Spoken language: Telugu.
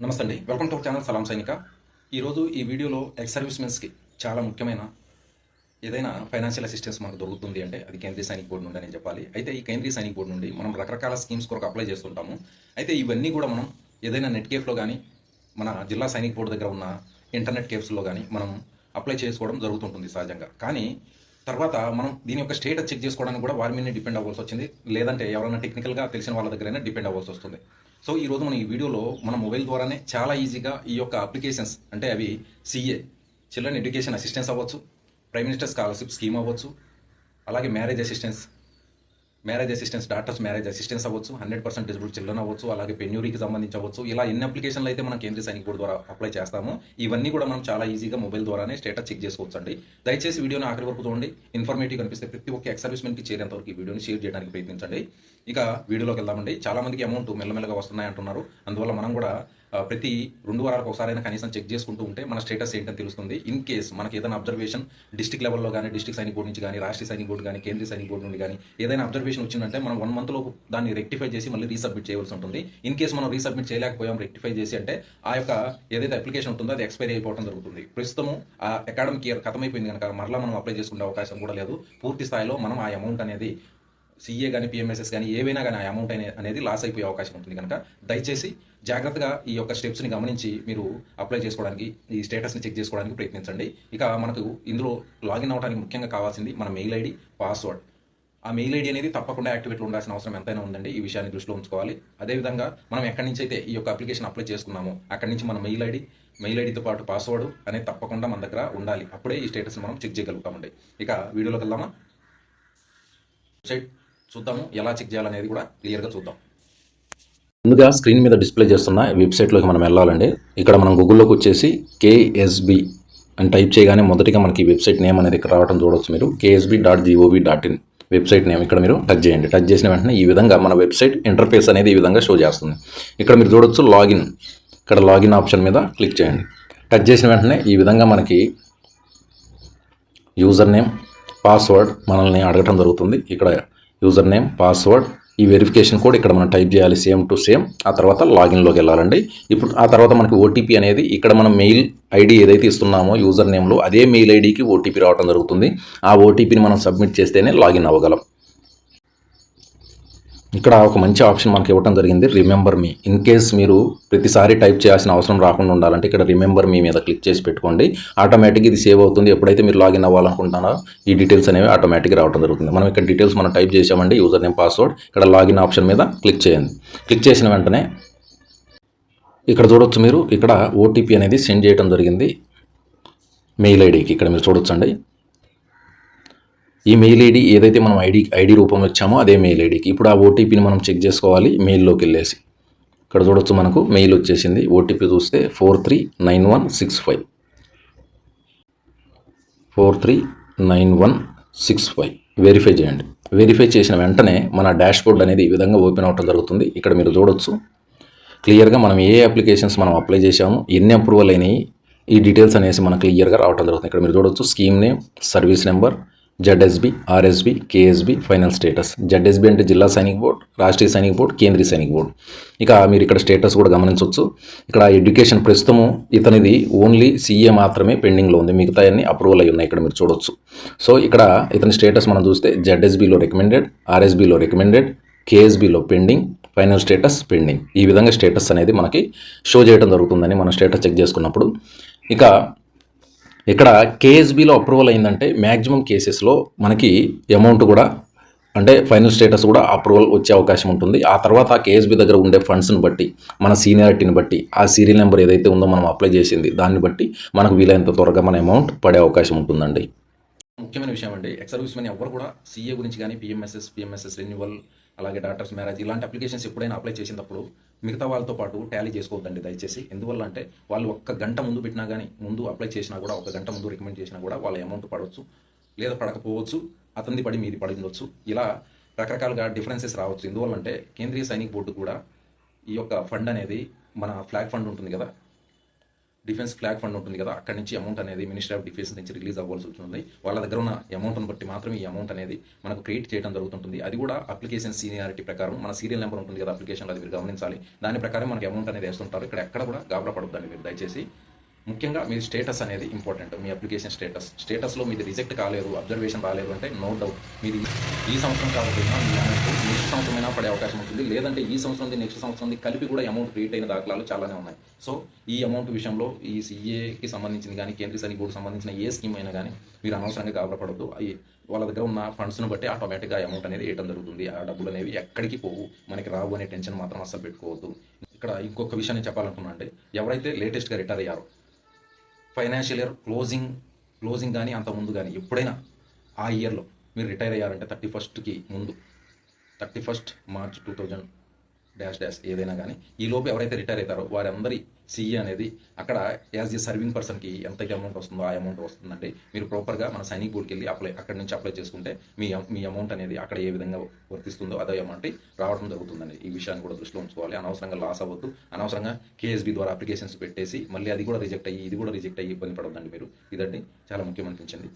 నమస్తే అండి, వెల్కమ్ టు అవర్ ఛానల్ సలాం సైనిక. ఈరోజు ఈ వీడియోలో ఎక్స్ సర్వీస్ మెన్స్కి చాలా ముఖ్యమైన ఏదైనా ఫైనాన్షియల్ అసిస్టెన్స్ మనకు దొరుకుతుంది అంటే అది కేంద్రీయ సైనిక బోర్డు నుండి అని చెప్పాలి. అయితే ఈ కేంద్రీయ సైనిక బోర్డు నుండి మనం రకరకాల స్కీమ్స్ కొరకు అప్లై చేస్తుంటాము. అయితే ఇవన్నీ కూడా మనం ఏదైనా నెట్ కేఫ్లో కానీ మన జిల్లా సైనిక బోర్డు దగ్గర ఉన్న ఇంటర్నెట్ కేఫ్స్లో కానీ మనం అప్లై చేసుకోవడం జరుగుతుంటుంది సహజంగా. కానీ తర్వాత మనం దీని యొక్క స్టేటస్ చెక్ చేసుకోవడానికి కూడా వారి మీద డిపెండ్ అవ్వాల్సి వచ్చింది, లేదంటే ఎవరైనా టెక్నికల్గా తెలిసిన వాళ్ళ దగ్గరైనా డిపెండ్ అవ్వాల్సి వస్తుంది. సో ఈరోజు మనం ఈ వీడియోలో మన మొబైల్ ద్వారానే చాలా ఈజీగా ఈ యొక్క అప్లికేషన్స్ అంటే అవి సిఏ చిల్డ్రన్ ఎడ్యుకేషన్ అసిస్టెన్స్ అవ్వచ్చు, ప్రైమ్ మినిస్టర్ స్కాలర్షిప్ స్కీమ్ అవ్వచ్చు, అలాగే marriage assistance doctors marriage assistance అవ్వచ్చు, 100% డిజబుల్ చిల్డ్రన్ అవ్వచ్చు, అలాగే పెన్యూరీకి సంబంధించి అవ్వచ్చు. ఇలా ఎన్ని అప్లికేషన్లు అయితే మనం కేంద్రీయ సైనిక బోర్డు ద్వారా అప్లై చేస్తామో ఇవన్నీ కూడా మనం చాలా ఈజీగా మొబైల్ ద్వారానే స్టేటస్ చెక్ చేసుకోవచ్చు అండి. దయచేసి వీడియోని ఆఖరి వరకు చూడండి. ఇన్ఫర్మేటివ్ కనిపిస్తే ప్రతి ఒక్క ఎక్స్ సర్వీస్ మెన్కి చేరేంతవరకు ఈ వీడియోని షేర్ చేయడానికి ప్రయత్నించండి. ఇక వీడియోలోకి వెళ్దామండి. చాలా మందికి అమౌంట్ మెల్లమెల్లగా వస్తున్నాయి అంటున్నారు. అందువల్ల మనం కూడా ప్రతి 2 వారాలకు ఒకసారైనా కనీసం చెక్ చేసుకుంటూ ఉంటే మన స్టేటస్ ఏంటని తెలుస్తుంది. ఇన్ కేస్ మనకి ఏదైనా అబ్జర్వేషన్ డిస్ట్రిక్ట్ లెవెల్లో కానీ, డిస్ట్రిక్ట్ సైనిక బోర్డు నుంచి కానీ, రాష్ట్రీయ సైనిక బోర్డు కానీ, కేంద్రీయ సైనిక బోర్డు నుండి కానీ ఏదైనా అబ్జర్వేషన్ వచ్చిందంటే మనం 1 మంత్ లోపు దాన్ని రెక్టిఫై చేసి మళ్ళీ రీసబ్మిట్ చేయవలసి ఉంటుంది. ఇన్ కేస్ మనం రీసబ్మిట్ చేయలేకపోయాం రెక్టిఫై చేసి అంటే ఆ యొక్క ఏదైతే అప్లికేషన్ ఉంటుందో అది ఎక్స్పైరీ అయిపోవడం జరుగుతుంది. ప్రస్తుతం ఆ అకాడమిక్ ఇయర్ ఖతమైపోయింది కనుక మరలా మనం అప్లై చేసుకునే అవకాశం కూడా లేదు. పూర్తి స్థాయిలో మనం ఆ అమౌంట్ అనేది సీఏ కానీ, పిఎంఎస్ఎస్ కానీ ఏవైనా కానీ ఆ అమౌంట్ అనేది లాస్ అయిపోయే అవకాశం ఉంటుంది కనుక దయచేసి జాగ్రత్తగా ఈ యొక్క స్టెప్స్ని గమనించి మీరు అప్లై చేసుకోవడానికి, ఈ స్టేటస్ని చెక్ చేసుకోవడానికి ప్రయత్నించండి. ఇక మనకు ఇందులో లాగిన్ అవ్వడానికి ముఖ్యంగా కావాల్సింది మన మెయిల్ ఐడి, పాస్వర్డ్. ఆ మెయిల్ ఐడి అనేది తప్పకుండా యాక్టివేట్లో ఉండాల్సిన అవసరం ఎంతైనా ఉందండి. ఈ విషయాన్ని దృష్టిలో ఉంచుకోవాలి. అదేవిధంగా మనం ఎక్కడి నుంచి అయితే ఈ యొక్క అప్లికేషన్ అప్లై చేసుకున్నామో అక్కడి నుంచి మన మెయిల్ ఐడితో పాటు పాస్వర్డ్ అనేది తప్పకుండా మన దగ్గర ఉండాలి. అప్పుడే ఈ స్టేటస్ని మనం చెక్ చేయగలుగుతామండి. ఇక వీడియోలోకి వెళ్దామా? వెబ్సైట్ చూద్దాము, ఎలా చెక్ చేయాలనేది కూడా క్లియర్గా చూద్దాం. ముందుగా స్క్రీన్ మీద డిస్ప్లే చేస్తున్న వెబ్సైట్లోకి మనం వెళ్ళాలండి. ఇక్కడ మనం గూగుల్లోకి వచ్చేసి కేఎస్బి అని టైప్ చేయగానే మొదటిగా మనకి వెబ్సైట్ నేమ్ అనేది ఇక్కడ రావడం చూడవచ్చు. మీరు ksb.gov.in వెబ్సైట్ నేమ్ ఇక్కడ మీరు టచ్ చేయండి. టచ్ చేసిన వెంటనే ఈ విధంగా మన వెబ్సైట్ ఇంటర్ఫేస్ అనేది ఈ విధంగా షో చేస్తుంది. ఇక్కడ మీరు చూడవచ్చు లాగిన్. ఇక్కడ లాగిన్ ఆప్షన్ మీద క్లిక్ చేయండి. టచ్ చేసిన వెంటనే ఈ విధంగా మనకి యూజర్ నేమ్, పాస్వర్డ్ మనల్ని అడగటం జరుగుతుంది. ఇక్కడ యూజర్ నేమ్, పాస్వర్డ్, ఈ వెరిఫికేషన్ కోడ్ ఇక్కడ మనం టైప్ చేయాలి సేమ్ టు సేమ్. ఆ తర్వాత లాగిన్లోకి వెళ్ళాలండి. ఇప్పుడు ఆ తర్వాత మనకి ఓటీపీ అనేది ఇక్కడ మనం మెయిల్ ఐడి ఏదైతే ఇస్తున్నామో యూజర్ నేమ్లో అదే మెయిల్ ఐడికి ఓటీపీ రావడం జరుగుతుంది. ఆ ఓటీపీని మనం సబ్మిట్ చేస్తేనే లాగిన్ అవ్వగలం. ఇక్కడ ఒక మంచి ఆప్షన్ మనకి ఇవ్వడం జరిగింది, రిమెంబర్ మీ. ఇన్ కేస్ మీరు ప్రతిసారి టైప్ చేయాల్సిన అవసరం రాకుండా ఉండాలంటే ఇక్కడ రిమెంబర్ మీ మీద క్లిక్ చేసి పెట్టుకోండి. ఆటోమేటిక్గా ఇది సేవ్ అవుతుంది. ఎప్పుడైతే మీరు లాగిన్ అవ్వాలనుకుంటున్నారో ఈ డీటెయిల్స్ అనేవి ఆటోమేటిక్గా రావడం జరుగుతుంది. మనం ఇక్కడ డీటెయిల్స్ మనం టైప్ చేసామండి, యూజర్ నేమ్, పాస్వర్డ్. ఇక్కడ లాగిన్ ఆప్షన్ మీద క్లిక్ చేయండి. క్లిక్ చేసిన వెంటనే ఇక్కడ చూడొచ్చు మీరు, ఇక్కడ ఓటీపీ అనేది సెండ్ చేయడం జరిగింది మెయిల్ ఐడికి. ఇక్కడ మీరు చూడొచ్చండి. ఈ మెయిల్ ఐడి ఏదైతే మనం ఐడి రూపంలో ఇచ్చామో అదే మెయిల్ ఐడికి. ఇప్పుడు ఆ ఓటీపీని మనం చెక్ చేసుకోవాలి మెయిల్లోకి వెళ్ళేసి. ఇక్కడ చూడొచ్చు మనకు మెయిల్ వచ్చేసింది. ఓటీపీ చూస్తే 439165 439165 వెరిఫై చేయండి. వెరిఫై చేసిన వెంటనే మన డాష్ బోర్డ్ అనేది ఈ విధంగా ఓపెన్ అవ్వడం జరుగుతుంది. ఇక్కడ మీరు చూడొచ్చు క్లియర్గా మనం ఏ అప్లికేషన్స్ మనం అప్లై చేసాము, ఎన్ని అప్రూవల్ అయినాయి, ఈ డీటెయిల్స్ అనేసి మనకు క్లియర్గా రావడం జరుగుతుంది. ఇక్కడ మీరు చూడొచ్చు scheme name, service number, ZSB, RSB, KSB, final status. ZSB అంటే జిల్లా సైనిక బోర్డు, రాష్ట్రీయ సైనిక బోర్డు, కేంద్రీయ సైనిక బోర్డు. ఇక మీరు ఇక్కడ స్టేటస్ కూడా గమనించవచ్చు. ఇక్కడ ఎడ్యుకేషన్ ప్రస్తుతము ఇతనిది ఓన్లీ సీఏ మాత్రమే పెండింగ్లో ఉంది, మిగతా అన్ని అప్రూవల్ అయి ఉన్నాయి. ఇక్కడ మీరు చూడొచ్చు. సో ఇక్కడ ఇతని స్టేటస్ మనం చూస్తే జెడ్ఎస్బిలో రికమెండెడ్, ఆర్ఎస్బిలో రికమెండెడ్, కేఎస్బిలో పెండింగ్, ఫైనల్ స్టేటస్ పెండింగ్. ఈ విధంగా స్టేటస్ అనేది మనకి షో చేయడం జరుగుతుందని మనం స్టేటస్ చెక్ చేసుకున్నప్పుడు. ఇక ఇక్కడ కేఎస్బిలో అప్రూవల్ అయిందంటే మ్యాక్సిమం కేసెస్లో మనకి అమౌంట్ కూడా అంటే ఫైనల్ స్టేటస్ కూడా అప్రూవల్ వచ్చే అవకాశం ఉంటుంది. ఆ తర్వాత కేఎస్బి దగ్గర ఉండే ఫండ్స్ని బట్టి, మన సీనియారిటీని బట్టి, ఆ సీరియల్ నెంబర్ ఏదైతే ఉందో మనం అప్లై చేసింది దాన్ని బట్టి మనకు వీలైనంత త్వరగా మన అమౌంట్ పడే అవకాశం ఉంటుందండి. ముఖ్యమైన విషయం అండి, ఎక్స్ సర్వీస్ మెన్ ఎవరు కూడా సీఏ గురించి కానీ, పిఎంఎస్ఎస్ రెన్యువల్, అలాగే డాక్టర్స్ మ్యారేజ్ ఇలాంటి అప్లికేషన్స్ ఎప్పుడైనా అప్లై చేసినప్పుడు మిగతా వాళ్ళతో పాటు టాలీ చేసుకోవద్దండి దయచేసి. ఎందువల్ల అంటే వాళ్ళు 1 గంట ముందు పెట్టినా కానీ, ముందు అప్లై చేసినా కూడా, 1 గంట ముందు రికమెండ్ చేసినా కూడా వాళ్ళ అమౌంట్ పడవచ్చు, లేదా పడకపోవచ్చు, అతనిది పడి మీది పడి ఉండొచ్చు. ఇలా రకరకాలుగా డిఫరెన్సెస్ రావచ్చు. ఎందువల్లంటే కేంద్రీయ సైనిక బోర్డు కూడా ఈ యొక్క ఫండ్ అనేది మన ఫ్లాగ్ ఫండ్ ఉంటుంది కదా, డిఫెన్స్ ఫ్లాగ్ ఫండ్ ఉంటుంది కదా, అక్కడి నుంచి అమౌంట్ అనేది మినిస్ట్రీ ఆఫ్ డిఫెన్స్ నుంచి రిలీజ్ అవ్వాల్సి ఉంటుంది. వాళ్ళ దగ్గర ఉన్న అమౌంట్ని బట్టి మాత్రమే ఈ అమౌంట్ అనేది మనకు క్రియేట్ చేయడం జరుగుతుంటుంది. అది కూడా అప్లికేషన్ సీనియారిటీ ప్రకారం మన సీరియల్ నెంబర్ ఉంటుంది కదా అప్లికేషన్లో, అది మీరు గమనించాలి. దాని ప్రకారం మనకి అమౌంట్ అనేది వేస్తుంటారు. ఇక్కడ ఎక్కడ కూడా గాబరా పడొద్దండి మీరు దయచేసి. ముఖ్యంగా మీ స్టేటస్ అనేది ఇంపార్టెంట్. మీ అప్లికేషన్ స్టేటస్లో మీది రిజెక్ట్ కాలేదు, అబ్జర్వేషన్ రాలేదు అంటే నో డౌట్ మీది ఈ సంవత్సరం కాకపోయినా మీ అమౌంట్ నెక్స్ట్ సంవత్సరమైనా పడే అవకాశం ఉంటుంది. లేదంటే ఈ సంవత్సరం నెక్స్ట్ సంవత్సరం కలిపి కూడా అమౌంట్ క్రియేట్ అయిన దాఖలాలు చాలానే ఉన్నాయి. సో ఈ అమౌంట్ విషయంలో ఈ సీఏకి సంబంధించింది కానీ కేంద్రీయ సైనిక బోర్డుకు సంబంధించిన ఏ స్కీమ్ అయినా కానీ మీరు అనవసరంగా గాబరపడద్దు. వాళ్ళ దగ్గర ఉన్న ఫండ్స్ను బట్టి ఆటోమేటిక్గా అమౌంట్ అనేది వేయడం జరుగుతుంది. ఆ డబ్బులు అనేవి ఎక్కడికి పోవు, మనకి రావు అనే టెన్షన్ మాత్రం అస్సలు పెట్టుకోవద్దు. ఇక్కడ ఇంకొక విషయాన్ని చెప్పాలనుకున్నా అంటే, ఎవరైతే లేటెస్ట్గా రిటైర్ అయ్యారో ఫైనాన్షియల్ ఇయర్ క్లోజింగ్ కానీ అంత ముందు కానీ ఎప్పుడైనా ఆ ఇయర్లో మీరు రిటైర్ అయ్యారంటే 31కి ముందు 31 మార్చ్ 2000 ఏదైనా కానీ ఈ లోపు ఎవరైతే రిటైర్ అవుతారో వారందరి సీఏ అనేది అక్కడ యాజ్ ఏ సర్వింగ్ పర్సన్కి ఎంత అమౌంట్ వస్తుందో ఆ అమౌంట్ వస్తుందంటే మీరు ప్రాపర్గా మన సైనిక్ బోర్డుకి వెళ్ళి అక్కడి నుంచి అప్లై చేసుకుంటే మీ అమౌంట్ అనేది అక్కడ ఏ విధంగా వర్తిస్తుందో అదే అమౌంట్ రావడం జరుగుతుందండి. ఈ విషయాన్ని కూడా దృష్టిలో ఉంచుకోవాలి. అనవసరంగా లాస్ అవ్వద్దు. అనవసరంగా కేఎస్బీ ద్వారా అప్లికేషన్స్ పెట్టేసి మళ్ళీ అది కూడా రిజెక్ట్ అయ్యి ఇది కూడా రిజెక్ట్ అయ్యి ఇబ్బంది పడొద్దండి మీరు. ఇదండి చాలా ముఖ్యం అనిపించింది.